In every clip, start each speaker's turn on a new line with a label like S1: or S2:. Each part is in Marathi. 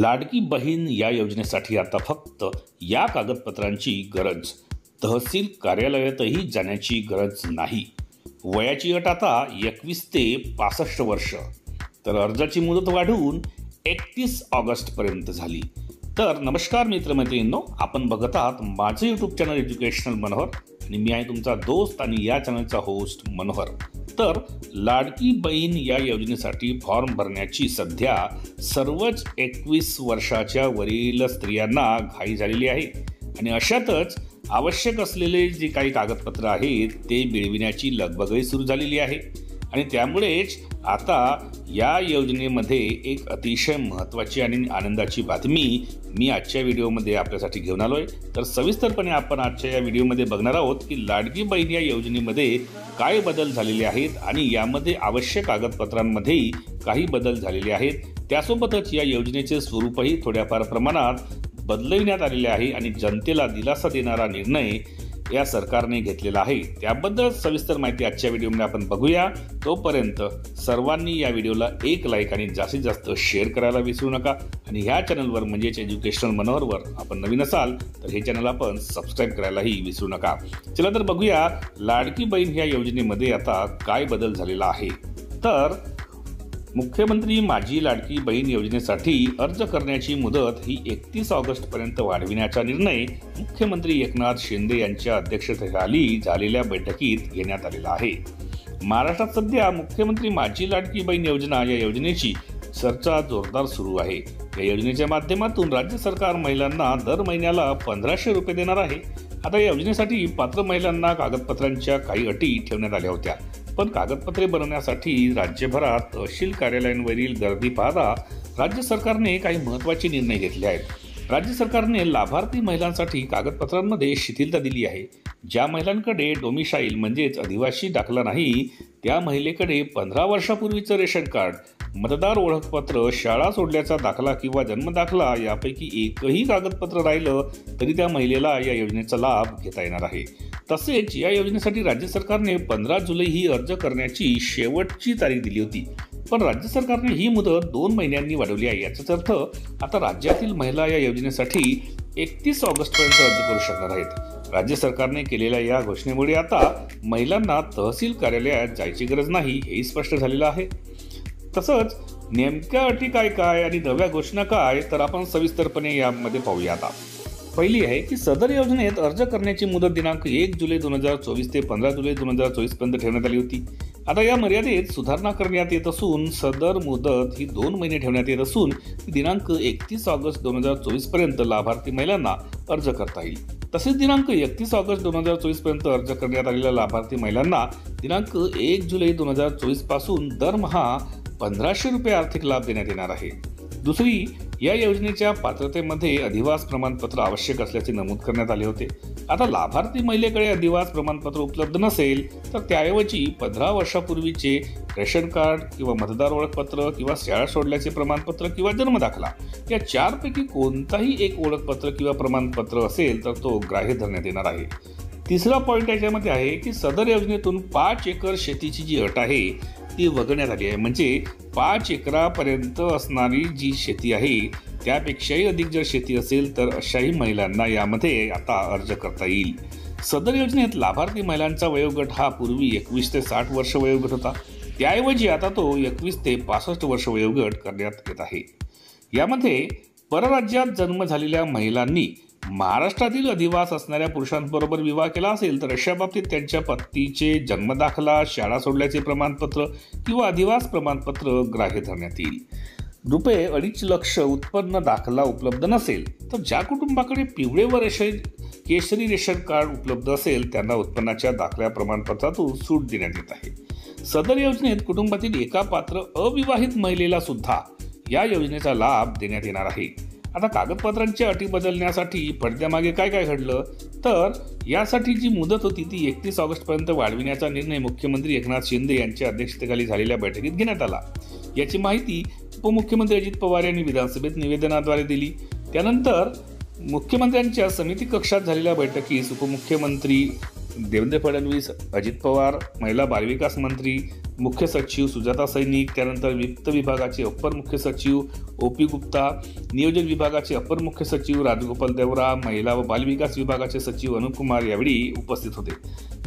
S1: लाडकी बहीण या योजनेसाठी आता फक्त या कागदपत्रांची गरज, तहसील कार्यालयातही जाण्याची गरज नाही। वयाची अट आता 21 ते 65 वर्ष, तर अर्जाची मुदत वाढवून 31 ऑगस्टपर्यंत झाली। तर नमस्कार मित्रमैत्रिणींनो, आपण बघत आहात माझे यूट्यूब चॅनल एज्युकेशनल मनोहर आणि मी आहे तुमचा दोस्त आणि या चॅनलचा होस्ट मनोहर। तर लाडकी बहीण या योजनेसाठी फॉर्म भरण्याची सध्या सर्वच 21 वर्षाच्या वरील स्त्रियांना घाई झालेली आहे आणि अशातच आवश्यक असलेले जे काही कागदपत्र आहेत ते मिळविण्याची लगबगही सुरू झालेली आहे आणि त्यामुळेच आता या योजनेमध्ये एक अतिशय महत्त्वाची आणि आनंदाची बातमी मी आजच्या व्हिडिओमध्ये आपल्यासाठी घेऊन आलोय। तर सविस्तरपणे आपण आजच्या या व्हिडिओमध्ये बघणार आहोत की लाडकी बहीण या योजनेमध्ये काय बदल झालेले आहेत आणि यामध्ये आवश्यक कागदपत्रांमध्येही काही बदल झालेले आहेत। त्यासोबतच या योजनेचे स्वरूपही थोड्याफार प्रमाणात बदलविण्यात आलेले आहे आणि जनतेला दिलासा देणारा निर्णय या सरकारने घेतलेला आहे। त्याबद्दल सविस्तर माहिती आजच्या व्हिडिओमध्ये आपण बघूया। तोपर्यंत सर्वांनी या व्हिडिओला एक लाईक आणि जास्तीत जास्त शेअर करायला विसरू नका आणि ह्या चॅनलवर म्हणजेच एज्युकेशनल मनोहरवर आपण नवीन असाल तर हे चॅनल आपण सबस्क्राईब करायलाही विसरू नका। चला तर बघूया लाडकी बहीण ह्या योजनेमध्ये आता काय बदल झालेला आहे। तर मुख्यमंत्री माझी लाडकी बहीण योजनेसाठी अर्ज करण्याची मुदत ही 31 ऑगस्टपर्यंत वाढविण्याचा निर्णय मुख्यमंत्री एकनाथ शिंदे यांच्या अध्यक्षतेखाली झालेल्या बैठकीत घेण्यात आलेला आहे। महाराष्ट्रात सध्या मुख्यमंत्री माझी लाडकी बहीण योजना या योजनेची चर्चा जोरदार सुरू आहे। या योजनेच्या माध्यमातून राज्य सरकार महिलांना दर महिन्याला 1500 रुपये देणार आहे। आता या योजनेसाठी पात्र महिलांना कागदपत्रांच्या काही अटी ठेवण्यात आल्या होत्या, पण कागदपत्रे बनवण्यासाठी राज्यभरात तहसील कार्यालयांवरील गर्दी पाहता राज्य सरकारने काही महत्त्वाचे निर्णय घेतले आहेत। राज्य सरकारने लाभार्थी महिलांसाठी कागदपत्रांमध्ये शिथिलता दिली आहे। ज्या महिलांकडे डोमिसाईल म्हणजेच अधिवासी दाखला नाही त्या महिलेकडे 15 वर्षापूर्वीचं रेशन कार्ड, मतदार ओळखपत्र, शाळा सोडल्याचा दाखला किंवा जन्मदाखला यापैकी एकही कागदपत्र राहिलं तरी त्या महिलेला या योजनेचा लाभ घेता येणार आहे। तसेच या योजनेसाठी राज्य सरकारने 15 जुलै ही अर्ज करण्याची शेवटची तारीख दिली होती, पण राज्य सरकारने ही मुदत 2 महिन्यांनी वाढवली आहे। याचाच अर्थ आता राज्यातील महिला या योजनेसाठी 31 ऑगस्टपर्यंत अर्ज करू शकणार आहेत। राज्य सरकारने केलेल्या या घोषणेमुळे आता महिलांना तहसील कार्यालयात जायची गरज नाही हेही स्पष्ट झालेलं आहे। तसंच नेमक्या अटी काय आणि नव्या घोषणा काय, तर आपण सविस्तरपणे यामध्ये पाहूया। आता पहिली आहे की सदर योजनेत अर्ज करण्याची मुदत दिनांक 1 जुलै 2024 ते 15 जुलै 2024 पर्यंत ठेवण्यात आली होती। आता या मर्यादेत सुधारणा करण्यात येत असून सदर मुदत ही 2 महिने ठेवण्यात येत असून दिनांक 31 ऑगस्ट 2024 पर्यंत लाभार्थी महिलांना अर्ज करता येईल। तसेच दिनांक 31 ऑगस्ट 2024 पर्यंत अर्ज करण्यात आलेल्या लाभार्थी महिलांना दिनांक 1 जुलै 2024 पासून दरमहा 1500 रुपये आर्थिक लाभ देण्यात येणार आहे। दुसरी, या योजनेच्या पात्रतेमध्ये अधिवास प्रमाणपत्र आवश्यक असल्याचे नमूद करण्यात आले होते। आता लाभार्थी महिलेकडे अधिवास प्रमाणपत्र उपलब्ध नसेल तर त्याऐवजी 15 वर्षापूर्वीचे रेशन कार्ड किंवा मतदार ओळखपत्र किंवा शाळा सोडल्याचे प्रमाणपत्र किंवा जन्मदाखला या 4 पैकी कोणताही एक ओळखपत्र किंवा प्रमाणपत्र असेल तर तो ग्राह्य धरण्यात येणार आहे। तिसरा पॉईंट याच्यामध्ये आहे की सदर योजनेतून 5 एकर शेतीची जी अट आहे ती वगळण्यात आली आहे। म्हणजे 5 एकरापर्यंत असणारी जी शेती आहे त्यापेक्षाही अधिक जर शेती असेल तर अशाही महिलांना यामध्ये आता अर्ज करता येईल। सदर योजनेत लाभार्थी महिलांचा वयोगट हा पूर्वी 21 ते 60 वर्ष वयोगट होता, त्याऐवजी आता तो 21 ते 65 वर्ष वयोगट करण्यात येत आहे। यामध्ये परराज्यात जन्म झालेल्या महिलांनी महाराष्ट्रातील अधिवास असणाऱ्या पुरुषांबरोबर विवाह केला असेल तर अशा बाबतीत त्यांच्या पतीचे जन्मदाखला, शाळा सोडल्याचे प्रमाणपत्र किंवा अधिवास प्रमाणपत्र ग्राह्य धरण्यात येईल। रुपये 2.5 लाख उत्पन्न दाखला उपलब्ध नसेल तर ज्या कुटुंबाकडे पिवळे व केशरी रेशन कार्ड उपलब्ध असेल त्यांना उत्पन्नाच्या दाखल्या प्रमाणपत्रातून सूट देण्यात येत आहे। सदर योजनेत कुटुंबातील एका पात्र अविवाहित महिलेला सुद्धा या योजनेचा लाभ देण्यात येणार आहे। आता कागदपत्रांच्या अटी बदलण्यासाठी पडद्यामागे काय घडलं, तर यासाठी जी मुदत होती ती 31 ऑगस्टपर्यंत वाढविण्याचा निर्णय मुख्यमंत्री एकनाथ शिंदे यांच्या अध्यक्षतेखाली झालेल्या बैठकीत घेण्यात आला। याची माहिती उपमुख्यमंत्री अजित पवार यांनी विधानसभेत निवेदनाद्वारे दिली। त्यानंतर मुख्यमंत्र्यांच्या समिती कक्षात झालेल्या बैठकीस उपमुख्यमंत्री देवेंद्र फडणवीस, अजित पवार, महिला बालविकास मंत्री मुख्य सचिव सुजाता सैनिक, त्यानंतर वित्त विभागाचे अप्पर मुख्य सचिव OP गुप्ता, नियोजन विभागाचे अप्पर मुख्य सचिव राजगोपाल देवरा, महिला व बालविकास विभागाचे सचिव अनुप कुमार यावेळी उपस्थित होते.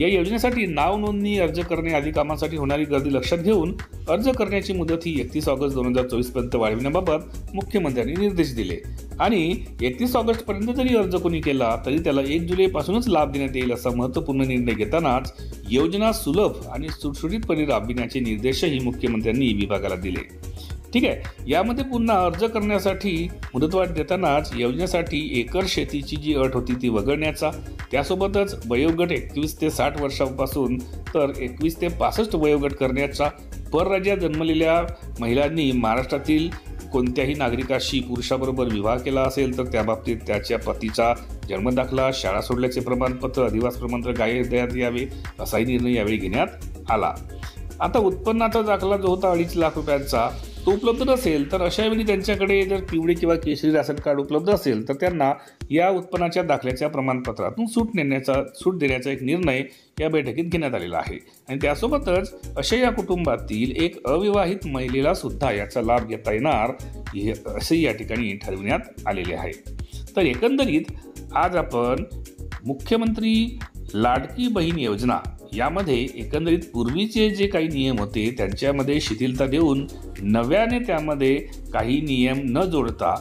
S1: या योजनेसाठी नाव नोंदणी, अर्ज करणे आदी कामांसाठी होणारी गर्दी लक्षात घेऊन अर्ज करण्याची मुदत ही 31 ऑगस्ट 2024 पर्यंत वाढविण्याबाबत मुख्यमंत्र्यांनी निर्देश दिले आणि 31 ऑगस्ट पर्यंत जरी अर्ज कोणी केला तरी त्याला 1 जुलै पासूनच लाभ देण्यात येईल असा महत्त्वपूर्ण निर्णय घेतानाच योजना सुलभ आणि सुटसुटीतपणे राबविण्याचे निर्देशही मुख्यमंत्र्यांनी विभागाला दिले. ठीक आहे. यामध्ये पुन्हा अर्ज करण्यासाठी मुदतवाढ देतानाच योजनेसाठी एकर शेतीची जी अट होती ती वगळण्याचा, त्यासोबतच वयोगट 21 ते 60 वर्षांपासून तर 21 ते 65 वयोगट करण्याचा, परराज्यात जन्मलेल्या महिलांनी महाराष्ट्रातील कोणत्याही नागरिकाशी पुरुषाबरोबर विवाह केला असेल तर त्या बाबतीत त्याच्या पतीचा जन्मदाखला, शाळा सोडल्याचे प्रमाणपत्र, अधिवास प्रमाणपत्र देण्यात यावे असाही निर्णय यावेळी घेण्यात आला. आता उत्पन्नाचा दाखला जो होता 2.5 लाख रुपयांचा तो उपलब्ध नसेल तर अशा वेळी त्यांच्याकडे जर पिवळे किंवा केशरी राशन कार्ड उपलब्ध असेल तर त्यांना या उत्पन्नाच्या दाखल्याच्या प्रमाणपत्रातून सूट देण्याचा एक निर्णय या बैठकीत घेण्यात आलेला आहे. आणि त्यासोबतच अशा या कुटुंबातील एक अविवाहित महिलेला सुद्धा याचा लाभ घेता येणार असे या ठिकाणी ठरविण्यात आलेले आहे. तर एकंदरीत आज आपण मुख्यमंत्री लाडकी बहीण योजना यामध्ये एकंदरीत पूर्वीचे जे काही नियम होते त्यांच्यामध्ये शिथिलता देऊन नव्याने त्यामध्ये काही नियम न जोडता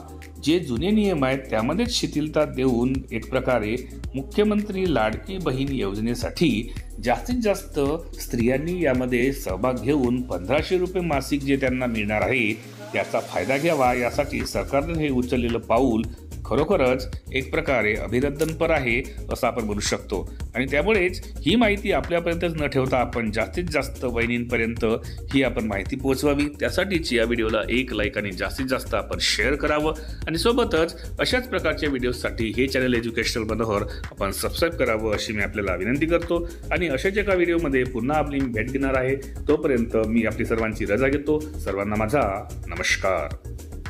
S1: जे जुने नियम आहेत त्यामध्येच शिथिलता देऊन एक प्रकारे मुख्यमंत्री लाडकी बहीण योजनेसाठी जास्तीत जास्त स्त्रियांनी यामध्ये सहभाग घेऊन 1500 रुपये मासिक जे त्यांना मिळणार आहे त्याचा फायदा घ्यावा, यासाठी सरकारने हे उचललेलं पाऊल खरोखरच एक प्रकारे अभिनंदनपर आहे असं आपण म्हणू शकतो. आणि त्यामुळेच ही माहिती आपल्यापर्यंतच न ठेवता आपण जास्तीत जास्त वहिनींपर्यंत ही आपण माहिती पोहोचवावी, त्यासाठीच या व्हिडिओला एक लाईक आणि जास्तीत जास्त आपण शेअर करावं आणि सोबतच अशाच प्रकारच्या व्हिडिओसाठी हे चॅनल एज्युकेशनल मनोहर आपण सबस्क्राईब करावं अशी मी आपल्याला विनंती करतो. आणि अशाच एका व्हिडिओमध्ये पुन्हा आपली भेट घेणार आहे. तोपर्यंत मी आपली सर्वांची रजा घेतो. सर्वांना माझा नमस्कार.